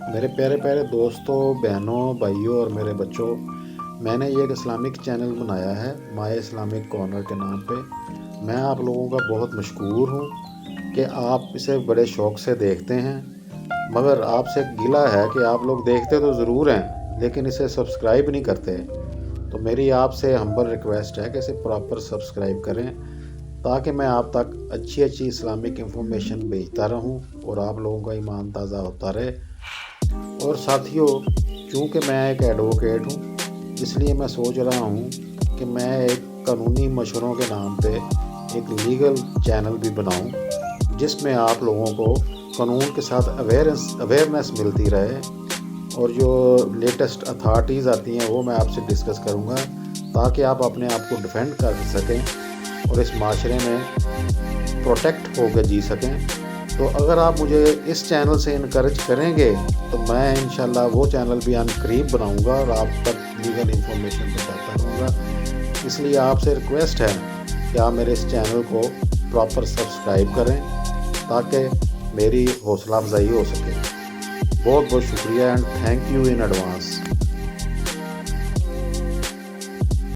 میرے پیارے پیارے دوستوں، بہنوں، بھائیوں اور میرے بچوں، میں نے یہ ایک اسلامک چینل بنایا ہے مائی اسلامک کارنر کے نام پہ۔ میں آپ لوگوں کا بہت مشکور ہوں کہ آپ اسے بڑے شوق سے دیکھتے ہیں، مگر آپ سے گلہ ہے کہ آپ لوگ دیکھتے تو ضرور ہیں لیکن اسے سبسکرائب نہیں کرتے۔ تو میری آپ سے ہمبل ریکویسٹ ہے کہ اسے پراپر سبسکرائب کریں تاکہ میں آپ تک اچھی اسلامک انفارمیشن بھیجتا رہوں اور آپ لوگوں کا ایمان تازہ ہوتا رہے۔ اور ساتھیوں، چونکہ میں ایک ایڈوکیٹ ہوں، اس لیے میں سوچ رہا ہوں کہ میں ایک قانونی مشوروں کے نام پہ ایک لیگل چینل بھی بناؤں جس میں آپ لوگوں کو قانون کے ساتھ اویئرنیس ملتی رہے، اور جو لیٹسٹ اتھارٹیز آتی ہیں وہ میں آپ سے ڈسکس کروں گا تاکہ آپ اپنے آپ کو ڈیفینڈ کر سکیں اور اس معاشرے میں پروٹیکٹ ہو کے جی سکیں۔ تو اگر آپ مجھے اس چینل سے انکریج کریں گے تو میں انشاءاللہ وہ چینل بھی قریب بناؤں گا اور آپ تک لیگل انفارمیشن پہنچاتا رہوں گا۔ اس لیے آپ سے ریکویسٹ ہے کہ آپ میرے اس چینل کو پراپر سبسکرائب کریں تاکہ میری حوصلہ افزائی ہو سکے۔ بہت بہت شکریہ and thank you in advance.